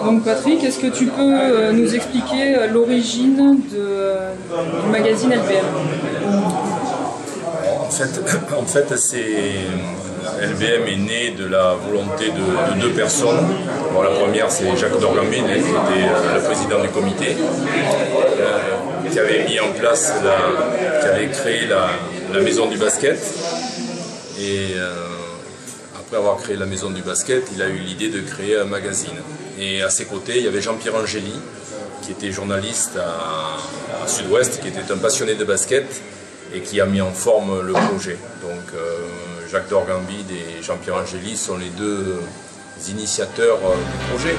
Donc Patrick, est-ce que tu peux nous expliquer l'origine du magazine LBM? En fait LBM est né de la volonté de deux personnes. Bon, la première, c'est Jacques Dorgambine, qui était le président du comité, qui avait mis en place, qui avait créé la maison du basket. Et après avoir créé la maison du basket, il a eu l'idée de créer un magazine. Et à ses côtés, il y avait Jean-Pierre Angéli, qui était journaliste à Sud-Ouest, qui était un passionné de basket et qui a mis en forme le projet. Donc Jacques Dorgambine et Jean-Pierre Angéli sont les deux initiateurs du projet.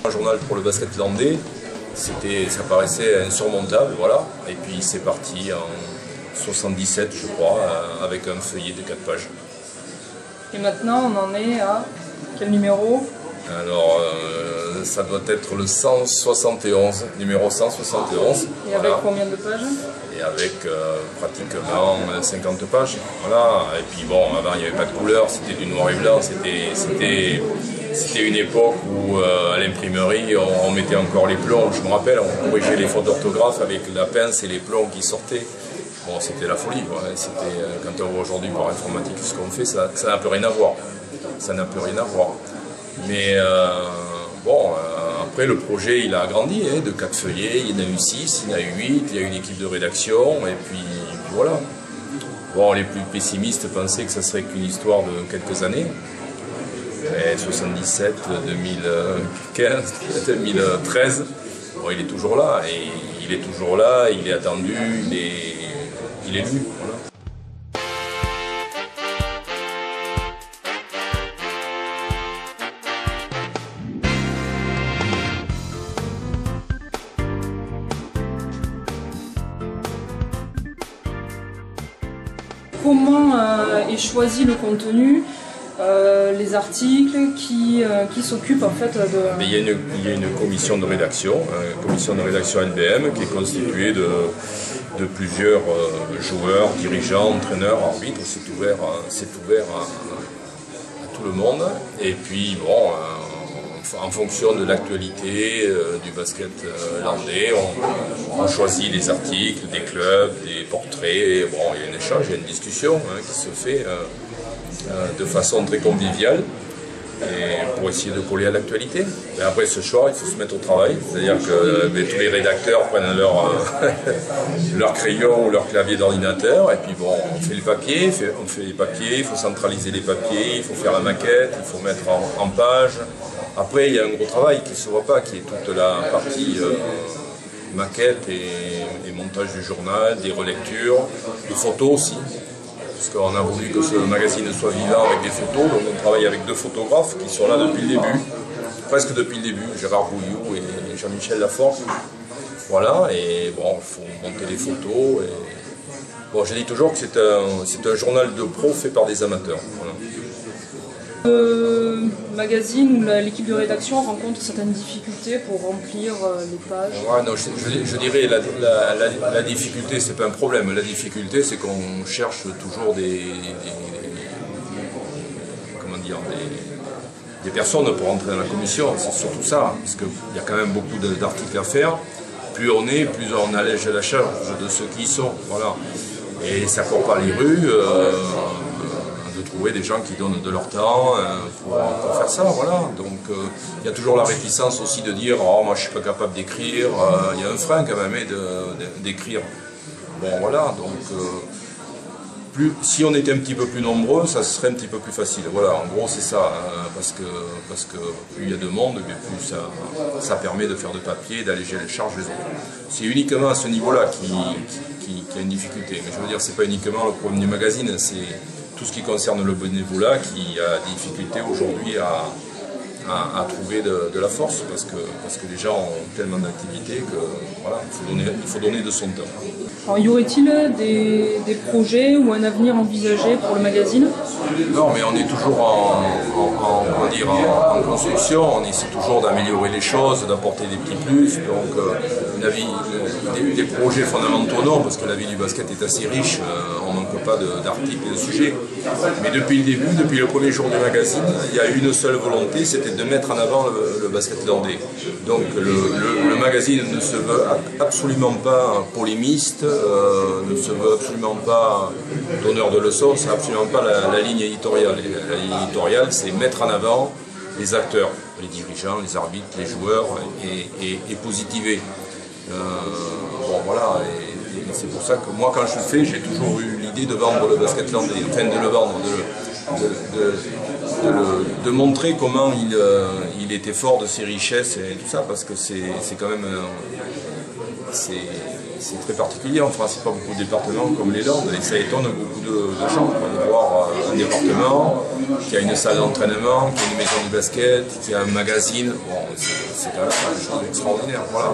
Un journal pour le basket landais, ça paraissait insurmontable, voilà. Et puis c'est parti en 77, je crois, avec un feuillet de 4 pages. Et maintenant, on en est à quel numéro? Alors, ça doit être le 171, numéro 171. Et avec combien de pages? Et avec pratiquement 50 pages. Voilà. Et puis bon, avant il n'y avait pas de couleur, c'était du noir et blanc. C'était une époque où à l'imprimerie on mettait encore les plombs. Je me rappelle, on corrigeait les fautes d'orthographe avec la pince et les plombs qui sortaient. Bon, c'était la folie. Ouais. Quand on voit aujourd'hui par informatique ce qu'on fait, ça n'a plus rien à voir. Ça n'a plus rien à voir. Mais bon, après le projet il a agrandi, hein, de 4 feuillets, il y en a eu 6, il y en a eu 8, il y a eu une équipe de rédaction, et puis voilà. Bon, les plus pessimistes pensaient que ça serait qu'une histoire de quelques années. Et 77, 2015, 2013, bon, il est toujours là, et il est toujours là, il est attendu, il est lu. Voilà. Comment est choisi le contenu, les articles, qui s'occupent en fait de... Mais il y a une commission de rédaction LBM qui est constituée de plusieurs joueurs, dirigeants, entraîneurs, arbitres. C'est ouvert à tout le monde. Et puis bon, en fonction de l'actualité du basket landais, on choisit des articles, des clubs, des portraits. Bon, il y a un échange, il y a une discussion qui se fait de façon très conviviale et pour essayer de coller à l'actualité. Après ce soir, il faut se mettre au travail, c'est-à-dire que tous les rédacteurs prennent leur crayon ou leur clavier d'ordinateur et puis bon, on fait les papiers, il faut centraliser les papiers, il faut faire la maquette, il faut mettre en page. Après, il y a un gros travail qui ne se voit pas, qui est toute la partie maquette et montage du journal, des relectures, des photos aussi. Parce qu'on a voulu que ce magazine soit vivant avec des photos, donc on travaille avec 2 photographes qui sont là depuis le début, presque depuis le début, Gérard Bouillou et Jean-Michel Laforce. Voilà, et bon, il faut monter les photos. Et... Bon, je dis toujours que c'est un journal de pro fait par des amateurs. Voilà. Le magazine ou l'équipe de rédaction rencontre certaines difficultés pour remplir les pages? Ouais, non, je dirais la difficulté, c'est pas un problème. La difficulté, c'est qu'on cherche toujours des personnes pour entrer dans la commission. C'est surtout ça, parce qu'il y a quand même beaucoup d'articles à faire. Plus on est, plus on allège la charge de ceux qui y sont. Voilà. Et ça court pas les rues. De trouver des gens qui donnent de leur temps pour faire ça, voilà. Donc il y a toujours la réticence aussi de dire « Oh, moi je suis pas capable d'écrire », il y a un frein quand même d'écrire. Bon voilà, donc si on était un petit peu plus nombreux, ça serait un petit peu plus facile. Voilà, en gros c'est ça, parce que plus il y a de monde, plus ça permet de faire de papier, d'alléger les charges des autres. C'est uniquement à ce niveau-là qu'il y a une difficulté. Mais je veux dire, c'est pas uniquement le problème du magazine, c'est tout ce qui concerne le bénévolat qui a des difficultés aujourd'hui à trouver de la force parce que les gens ont tellement d'activités que voilà, il faut donner de son temps. Alors, y aurait-il des projets ou un avenir envisagé pour le magazine? Non, mais on est toujours en construction, on essaie toujours d'améliorer les choses, d'apporter des petits plus. Donc, des projets fondamentaux, non, parce que la vie du basket est assez riche, on ne manque pas d'articles et de sujets. Mais depuis le début, depuis le premier jour du magazine, il y a une seule volonté, c'était de mettre en avant le basket landais. Donc, le magazine ne se veut absolument pas polémiste, ne se veut absolument pas donneur de leçons, c'est absolument pas la ligne éditoriale. La ligne éditoriale, c'est mettre en avant les acteurs, les dirigeants, les arbitres, les joueurs et positiver. Bon voilà, et c'est pour ça que moi quand je le fais, j'ai toujours eu l'idée de vendre le basket landais, enfin de le vendre, de montrer comment il était fort de ses richesses et tout ça, parce que c'est quand même c'est très particulier. En France, il n'y a pas beaucoup de départements comme les Landes, et ça étonne beaucoup de gens de voir un département qui a une salle d'entraînement, qui a une maison de basket, qui a un magazine. Bon, c'est quand même une chose extraordinaire. Voilà.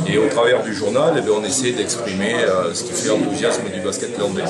Et au travers du journal, eh bien, on essaie d'exprimer ce qui fait l'enthousiasme du basket landais.